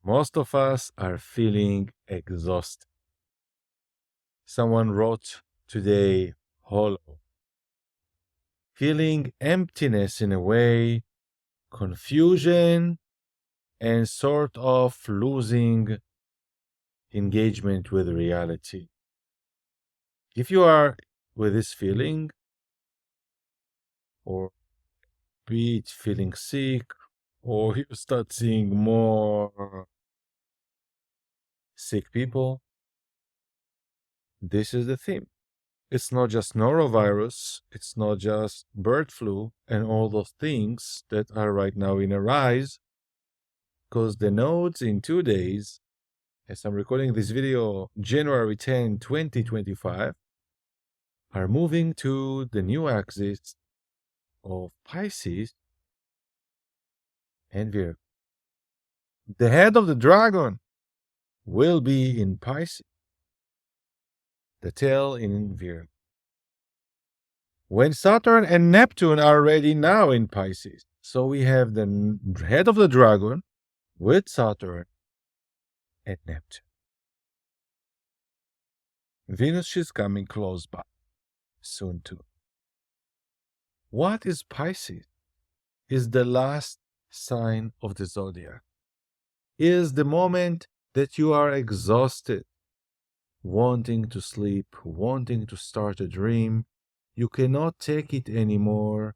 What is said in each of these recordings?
Most of us are feeling exhausted. Someone wrote today, hollow. Feeling emptiness in a way, confusion, and sort of losing engagement with reality. If you are with this feeling, or be it feeling sick, or you start seeing more sick people, this is the theme. It's not just norovirus, it's not just bird flu and all those things that are right now in a rise, because the nodes in 2 days, as I'm recording this video, January 10, 2025, are moving to the new axis of Pisces and Virgo. The head of the dragon will be in Pisces, the tail in Virgo. When Saturn and Neptune are already now in Pisces, so we have the head of the dragon with Saturn and Neptune. Venus is coming close by soon too. What is Pisces? Is the last sign of the zodiac. Is the moment that you are exhausted, wanting to sleep, wanting to start a dream. You cannot take it anymore.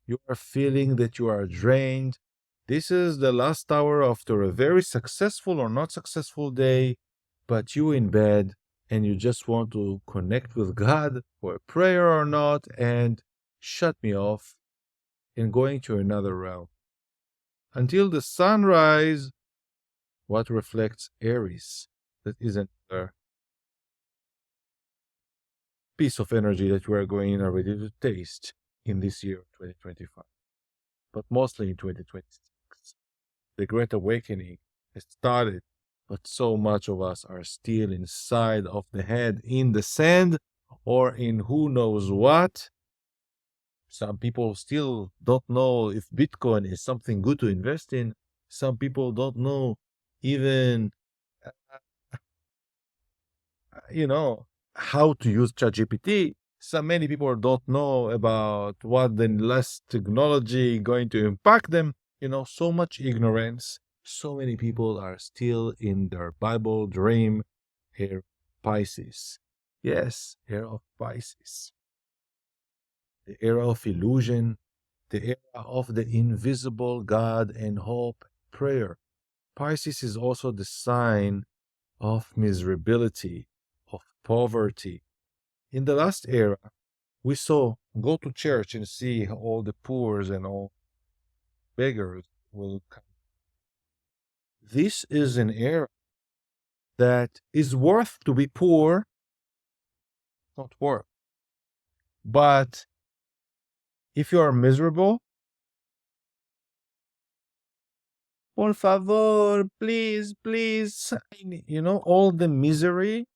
You are feeling that you are drained. This is the last hour after a very successful or not successful day, but you in bed and you just want to connect with God for a prayer or not and shut me off and going to another realm. Until the sunrise, what reflects Aries, that is another piece of energy that we are going already to taste in this year, 2025, but mostly in 2026. The Great Awakening has started, but so much of us are still inside of the head, in the sand, or in who knows what. Some people still don't know if Bitcoin is something good to invest in. Some people don't know even, how to use ChatGPT. So many people don't know about what the last technology going to impact them. So much ignorance. So many people are still in their Bible dream, here Pisces. Yes, era of Pisces. The era of illusion, the era of the invisible God and hope, prayer. Pisces is also the sign of miserability, of poverty. In the last era, we saw go to church and see how all the poor and all beggars will come. This is an era that is worth to be poor, not worth. But if you are miserable, por favor, please, please, all the misery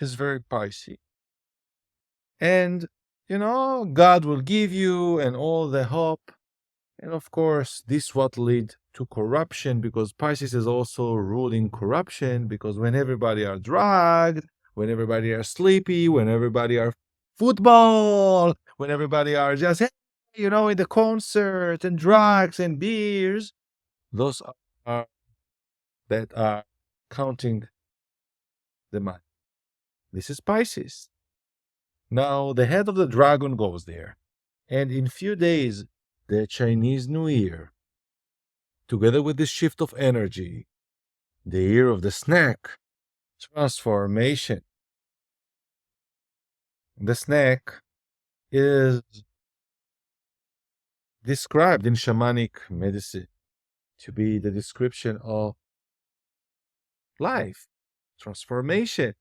is very Pisces. And, God will give you and all the hope. And of course, this what lead to corruption, because Pisces is also ruling corruption, because when everybody are drugged, when everybody are sleepy, when everybody are football, when everybody are just, in the concert and drugs and beers, those are that are counting the money. This is Pisces. Now, the head of the dragon goes there. And in few days, the Chinese New Year, together with this shift of energy, the year of the snake, transformation. The snake is described in shamanic medicine to be the description of life, transformation.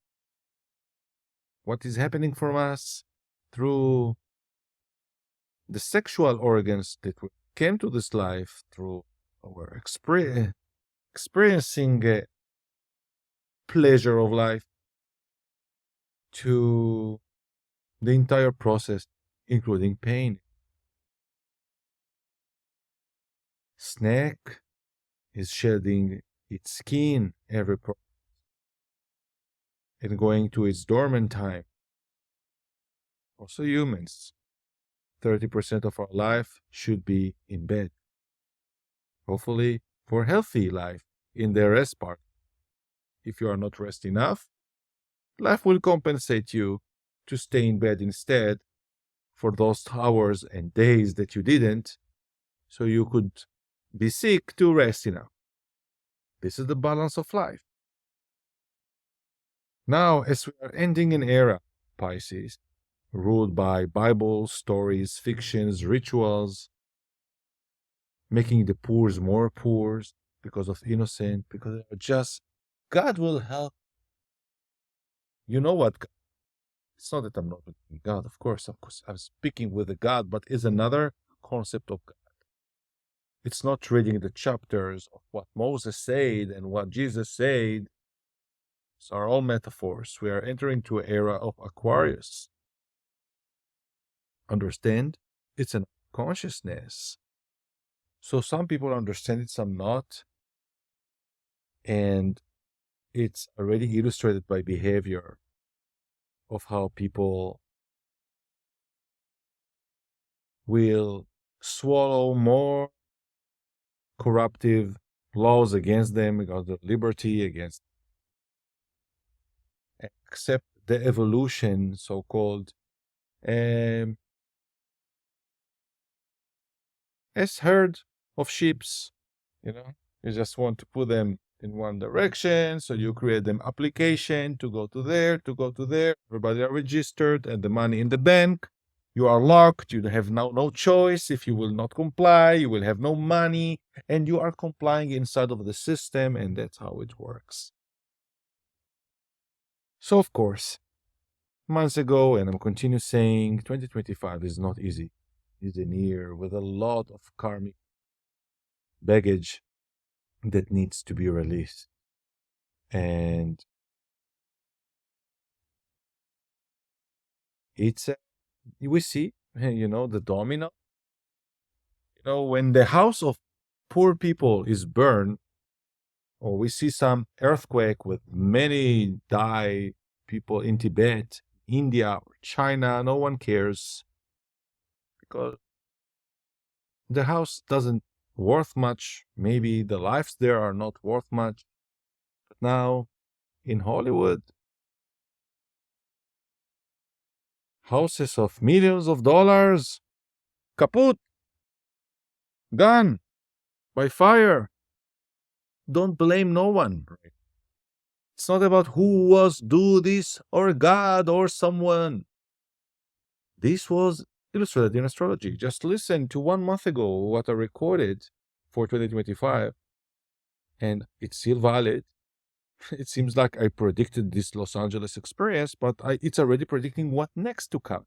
What is happening from us through the sexual organs that we came to this life through our experiencing pleasure of life, to the entire process, including pain. Snake is shedding its skin and going to its dormant time. Also, humans, 30% of our life should be in bed. Hopefully, for healthy life in the rest part. If you are not rest enough, life will compensate you to stay in bed instead for those hours and days that you didn't, so you could be sick to rest enough. This is the balance of life. Now, as we are ending an era, Pisces, ruled by Bible stories, fictions, rituals, making the poor more poor because of innocent, because they are just, God will help. You know what? It's not that I'm not with God, of course, I'm speaking with a God, but is another concept of God. It's not reading the chapters of what Moses said and what Jesus said. These are all metaphors. We are entering to an era of Aquarius. Understand? It's an consciousness. So some people understand it, some not. And it's already illustrated by behavior of how people will swallow more corruptive laws against them, against their liberty, against accept the evolution, so-called, as herd of sheeps. You just want to put them in one direction, so you create them application to go to there. Everybody are registered, and the money in the bank. You are locked. You have now no choice. If you will not comply, you will have no money, and you are complying inside of the system, and that's how it works. So, of course, months ago, and I'm continue saying, 2025 is not easy. It's a year with a lot of karmic baggage that needs to be released. And it's, we see, the domino. When the house of poor people is burned, or we see some earthquake with many die people in Tibet, India, or China, no one cares because the house doesn't worth much. Maybe the lives there are not worth much. But now in Hollywood, houses of millions of dollars, kaput, gone by fire. Don't blame no one. It's not about who was do this or God or someone. This was illustrated in astrology. Just listen to 1 month ago what I recorded for 2025, and it's still valid. It seems like I predicted this Los Angeles experience, but it's already predicting what next to come.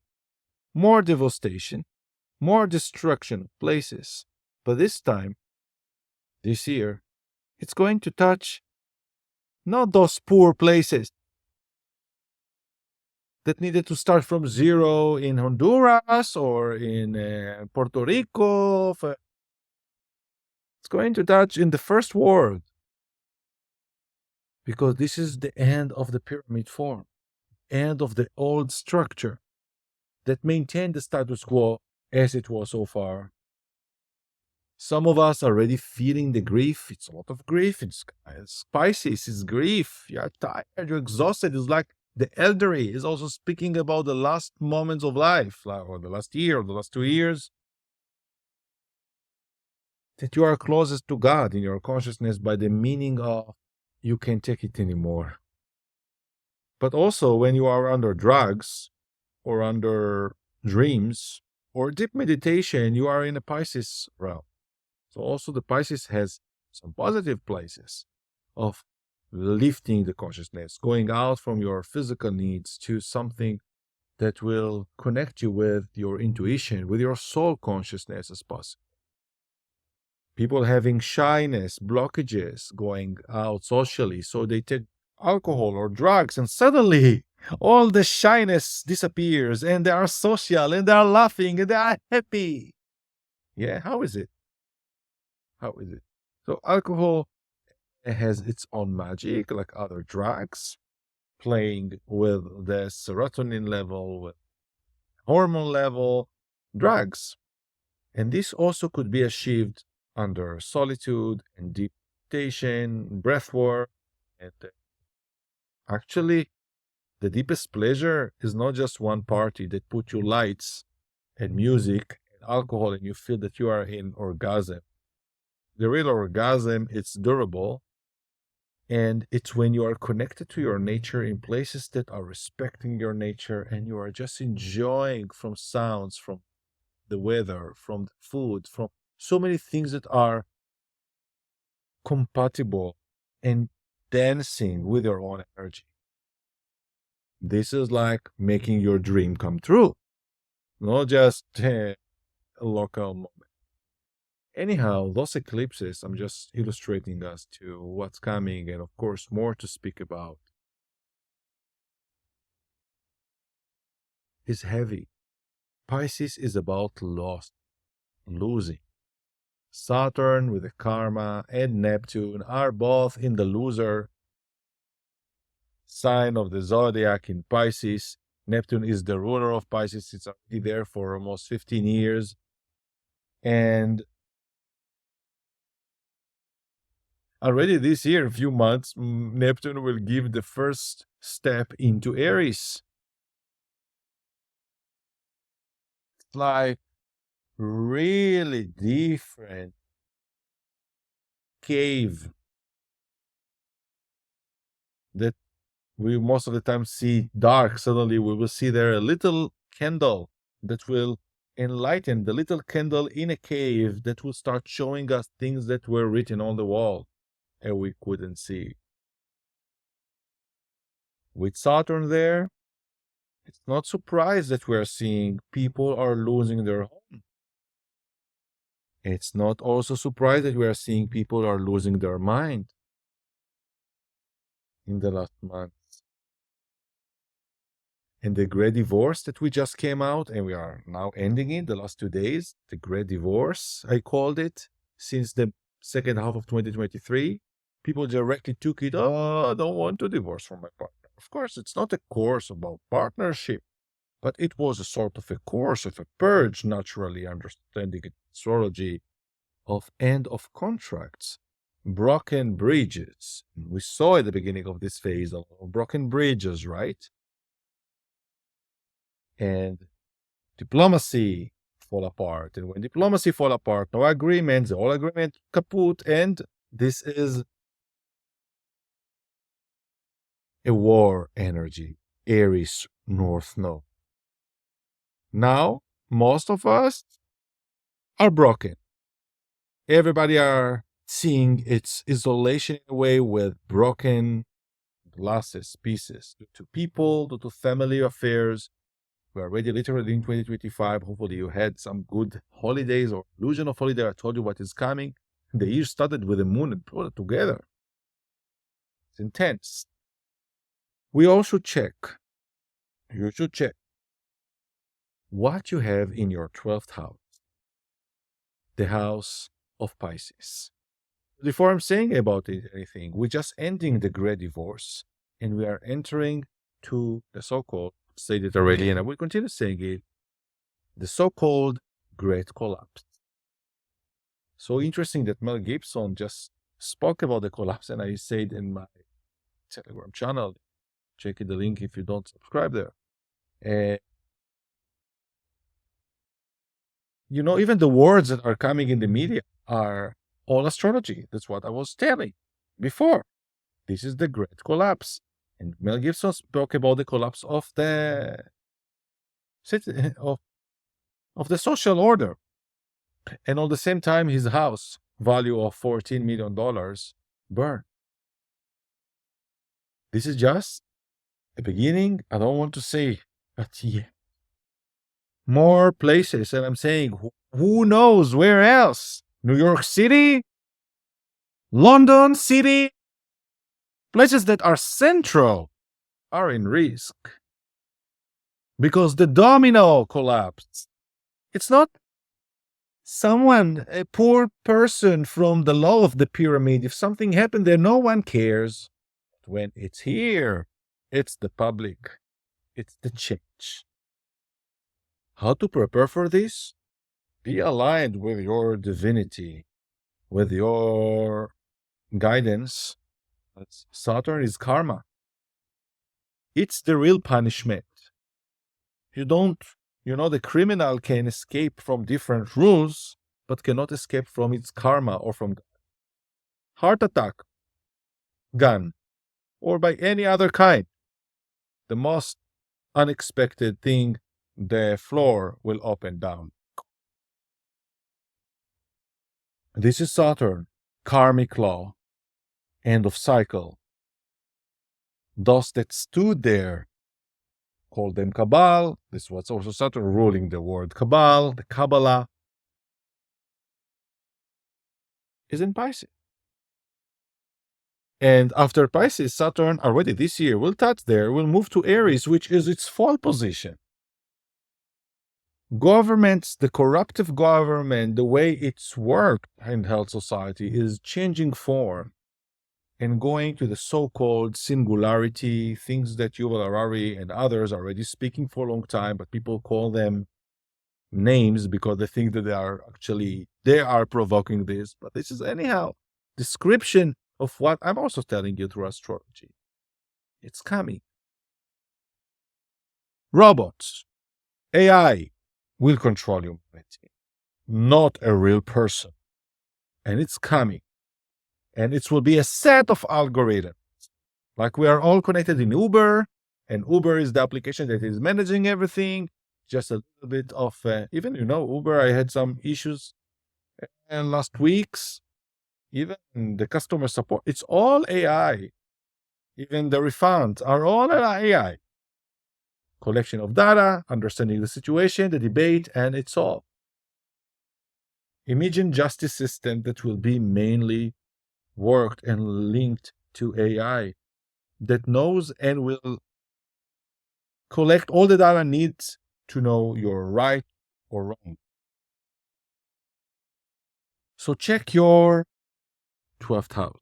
More devastation, more destruction of places. But this time, this year, it's going to touch not those poor places that needed to start from zero in Honduras or in Puerto Rico. It's going to touch in the first world because this is the end of the pyramid form, end of the old structure that maintained the status quo as it was so far. Some of us are already feeling the grief. It's a lot of grief. It's Pisces, it's grief. You're tired, you're exhausted. It's like the elderly is also speaking about the last moments of life, or the last year, or the last 2 years. That you are closest to God in your consciousness by the meaning of you can't take it anymore. But also when you are under drugs or under dreams or deep meditation, you are in a Pisces realm. So also the Pisces has some positive places of lifting the consciousness, going out from your physical needs to something that will connect you with your intuition, with your soul consciousness as possible. People having shyness, blockages, going out socially, so they take alcohol or drugs, and suddenly all the shyness disappears, and they are social, and they are laughing, and they are happy. Yeah, how is it? How is it? So alcohol It has its own magic, like other drugs, playing with the serotonin level, with hormone level, drugs. And this also could be achieved under solitude and deep meditation, breath work. And actually, the deepest pleasure is not just one party that put you lights and music and alcohol and you feel that you are in orgasm. The real orgasm, it's durable. And it's when you are connected to your nature in places that are respecting your nature and you are just enjoying from sounds, from the weather, from the food, from so many things that are compatible and dancing with your own energy. This is like making your dream come true, not just a local moment. Anyhow, those eclipses, I'm just illustrating us to what's coming and, of course, more to speak about, is heavy. Pisces is about loss, losing. Saturn with the karma and Neptune are both in the loser sign of the zodiac in Pisces. Neptune is the ruler of Pisces. It's already there for almost 15 years. And already this year, a few months, Neptune will give the first step into Aries. It's like really different cave that we most of the time see dark. Suddenly we will see there a little candle that will enlighten, the little candle in a cave that will start showing us things that were written on the wall and we couldn't see. With Saturn there, it's not surprised that we're seeing people are losing their home. It's not also surprised that we're seeing people are losing their mind in the last months. And the great divorce that we just came out and we are now ending it the last 2 days, the great divorce, I called it, since the second half of 2023, people directly took it, oh, I don't want to divorce from my partner. Of course, it's not a course about partnership, but it was a sort of a course of a purge, naturally understanding astrology, of end of contracts, broken bridges. We saw at the beginning of this phase of broken bridges, right? And diplomacy fall apart. And when diplomacy fall apart, no agreements, all agreement kaput, and this is a war energy, Aries North Node. Now, most of us are broken. Everybody are seeing its isolation in a way with broken glasses, pieces, due to people, due to family affairs. We're already literally in 2025. Hopefully you had some good holidays or illusion of holiday. I told you what is coming. The year started with the moon and Pluto together. It's intense. We all should check. You should check what you have in your 12th house, the house of Pisces. Before I'm saying about anything, we're just ending the great divorce and we are entering to the so-called, said it already, and I will continue saying it, the so-called great collapse. So interesting that Mel Gibson just spoke about the collapse, and I said in my Telegram channel, check the link if you don't subscribe there. Even the words that are coming in the media are all astrology. That's what I was telling before. This is the great collapse. And Mel Gibson spoke about the collapse of the of the social order. And at the same time, his house, value of $14 million, burned. This is just a beginning. I don't want to say, but yeah, more places. And I'm saying, who knows where else? New York City, London City, places that are central are in risk because the domino collapsed. It's not Someone, a poor person from the low of the pyramid, if something happened there, no one cares. But when it's here, it's the public, it's the change. How to prepare for this? Be aligned with your divinity, with your guidance. Saturn is karma. It's the real punishment. You don't, the criminal can escape from different rules, but cannot escape from its karma or from heart attack, gun, or by any other kind. The most unexpected thing, the floor will open down. This is Saturn, karmic law, end of cycle. Those that stood there, call them Cabal. This was also Saturn ruling the word Cabal, the Kabbalah, is in Pisces. And after Pisces, Saturn already this year will touch there, will move to Aries, which is its fall position. Governments, the corruptive government, the way it's worked in health society is changing form and going to the so-called singularity, things that Yuval Harari and others are already speaking for a long time, but people call them names because they think that they are provoking this. But this is anyhow description of what I'm also telling you through astrology. It's coming. Robots, AI will control humanity, not a real person. And it's coming. And it will be a set of algorithms. Like we are all connected in Uber, and Uber is the application that is managing everything. Just a little bit of, even, Uber, I had some issues and last weeks, even the customer support, it's all AI. Even the refunds are all AI. Collection of data, understanding the situation, the debate, and it's all. Imagine justice system that will be mainly worked and linked to AI that knows and will collect all the data needs to know you're right or wrong. So check your 12th house.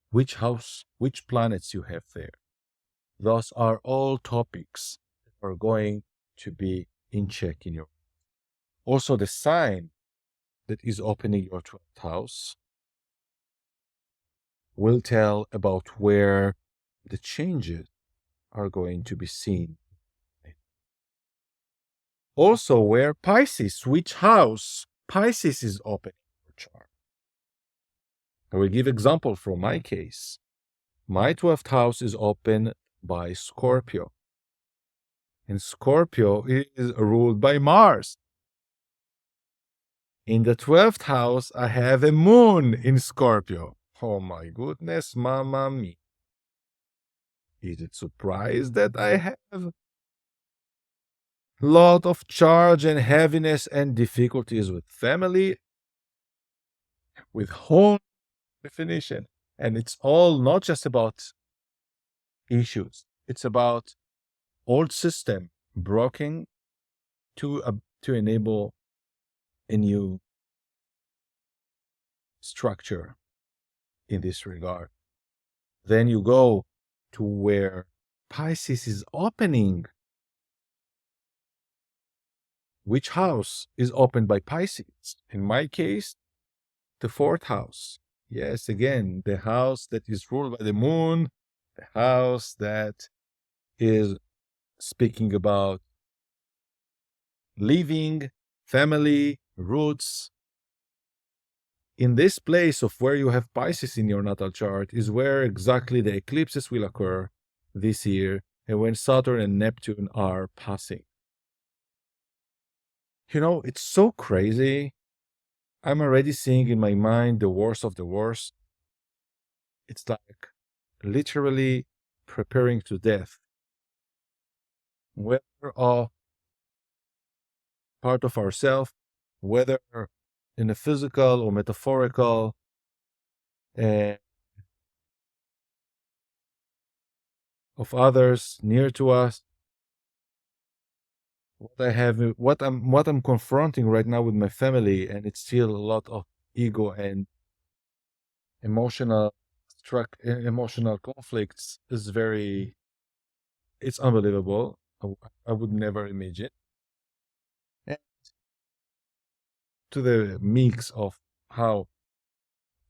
Which planets you have there. Those are all topics that are going to be in check in your. Also, the sign that is opening your 12th house will tell about where the changes are going to be seen. Also, where Pisces, which house Pisces is opening your chart. I will give example from my case. My 12th house is open by Scorpio. And Scorpio is ruled by Mars. In the 12th house, I have a moon in Scorpio. Oh my goodness, mamma mia. Is it surprised that I have lot of charge and heaviness and difficulties with family, with home definition? And it's all not just about issues. It's about old system broken to enable a new structure in this regard. Then you go to where Pisces is opening. Which house is opened by Pisces? In my case, the 4th house. Yes, again, the house that is ruled by the moon, the house that is speaking about living, family, roots. In this place of where you have Pisces in your natal chart is where exactly the eclipses will occur this year and when Saturn and Neptune are passing. It's so crazy. I'm already seeing in my mind the worst of the worst. It's like literally preparing to death. Whether part of ourselves, whether in a physical or metaphorical, of others near to us. what I'm confronting right now with my family, and it's still a lot of ego and emotional emotional conflicts is very, it's unbelievable. I would never imagine. And to the mix of how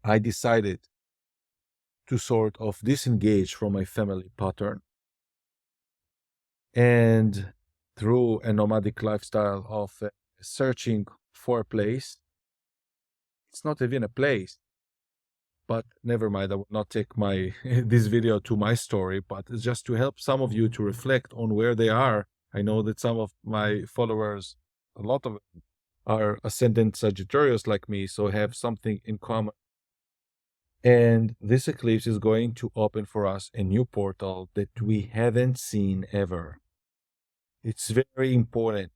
I decided to sort of disengage from my family pattern, and through a nomadic lifestyle of searching for a place. It's not even a place, but never mind. I will not take my this video to my story, but it's just to help some of you to reflect on where they are. I know that some of my followers, a lot of them, are ascendant Sagittarius like me, so have something in common. And this eclipse is going to open for us a new portal that we haven't seen ever. It's very important,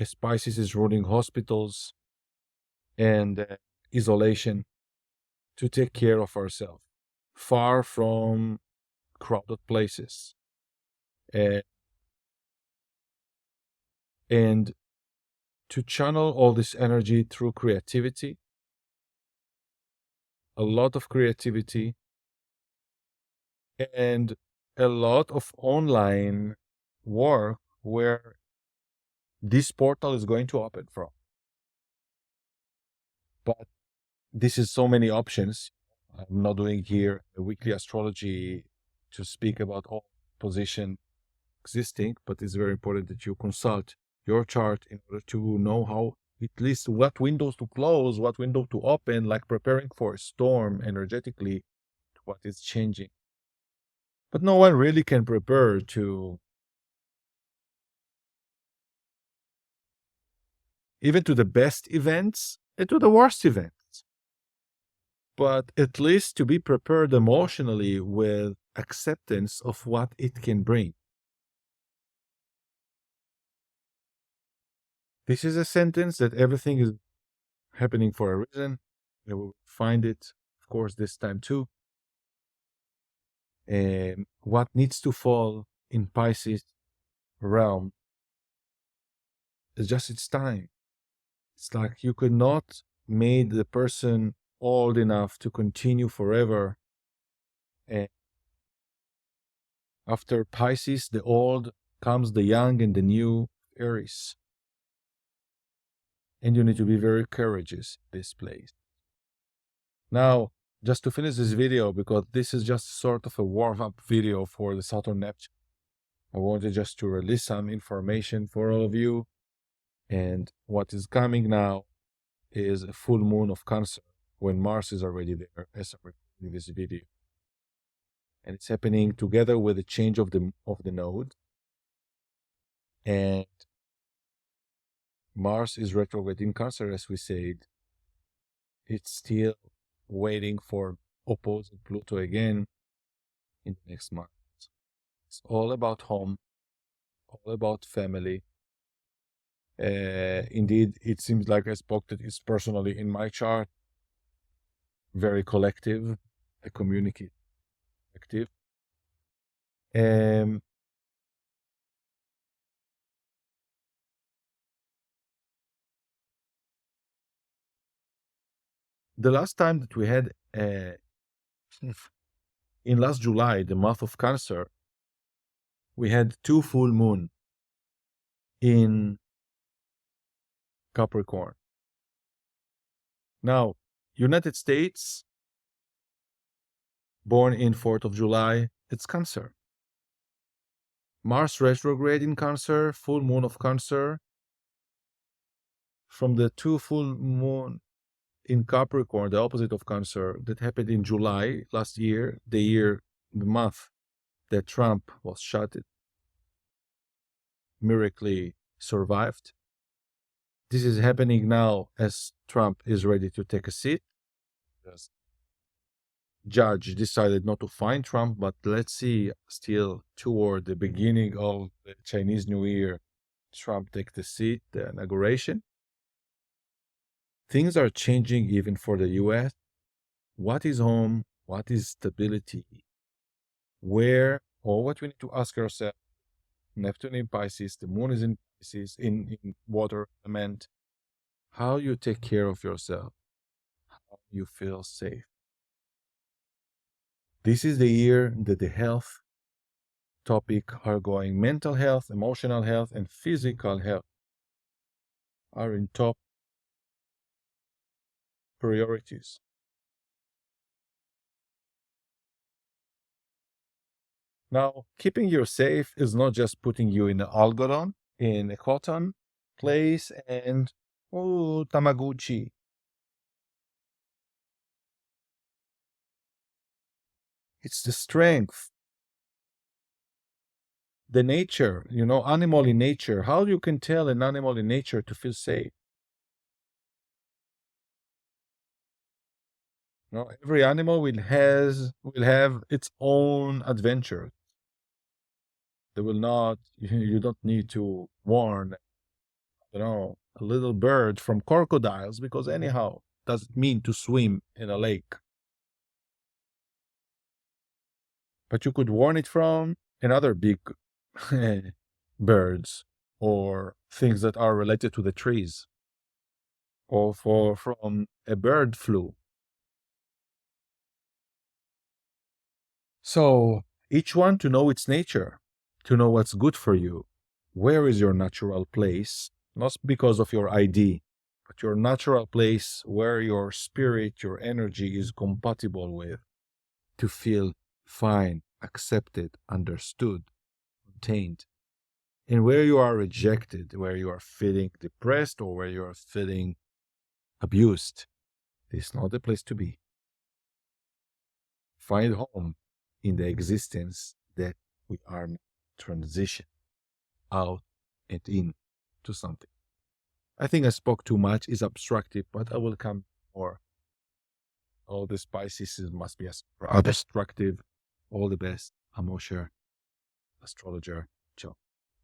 as Pisces is ruling hospitals and isolation, to take care of ourselves, far from crowded places, uh, and to channel all this energy through creativity, a lot of creativity, and a lot of online work where this portal is going to open from. But this is so many options. I'm not doing here a weekly astrology to speak about all position existing, but it's very important that you consult your chart in order to know how, at least what windows to close, what window to open, like preparing for a storm energetically, what is changing. But no one really can prepare to even to the best events and to the worst events. But at least to be prepared emotionally with acceptance of what it can bring. This is a sentence that everything is happening for a reason. We will find it, of course, this time too. What needs to fall in Pisces realm is just its time. It's like you could not make the person old enough to continue forever. And after Pisces, the old, comes the young and the new Aries. And you need to be very courageous in this place. Now, just to finish this video, because this is just sort of a warm-up video for the Saturn Neptune, I wanted just to release some information for all of you. And what is coming now is a full moon of Cancer when Mars is already there as I'm recording this video. And it's happening together with the change of the node. And Mars is retrograde in Cancer, as we said. It's still waiting for opposing Pluto again in the next month. It's all about home, all about family. Indeed, it seems like I spoke that it's personally in my chart, very collective, a communicate collective. The last time that we had, in last July, the month of Cancer, we had 2 full moon in Capricorn. Now, United States, born in 4th of July, it's Cancer. Mars retrograde in Cancer, full moon of Cancer. From the 2 full moon in Capricorn, the opposite of Cancer, that happened in July last year, the month that Trump was shot, miraculously survived. This is happening now as Trump is ready to take a seat. The judge decided not to find Trump, but let's see, still toward the beginning of the Chinese New Year, Trump take the seat, the inauguration. Things are changing even for the US. What is home? What is stability? Where, or what we need to ask ourselves, Neptune in Pisces, the moon is in in water element, how you take care of yourself, how you feel safe. This is the year that the health topic are going. Mental health, emotional health, and physical health are in top priorities. Now, keeping you safe is not just putting you in in a cotton place and, oh, Tamaguchi. It's the strength, the nature, animal in nature. How you can tell an animal in nature to feel safe? Every animal will have its own adventure. They will not. You don't need to warn, a little bird from crocodiles because anyhow doesn't mean to swim in a lake. But you could warn it from another big birds or things that are related to the trees, or from a bird flu. So each one to know its nature, to know what's good for you. Where is your natural place? Not because of your ID, but your natural place where your spirit, your energy is compatible with, to feel fine, accepted, understood, contained. And where you are rejected, where you are feeling depressed or where you are feeling abused, this is not the place to be. Find home in the existence that we are transition out and in to something. I think I spoke too much, it's abstractive, but I will come more. All the Pisces must be abstractive. All the best. I'm Moshe, astrologer. Ciao.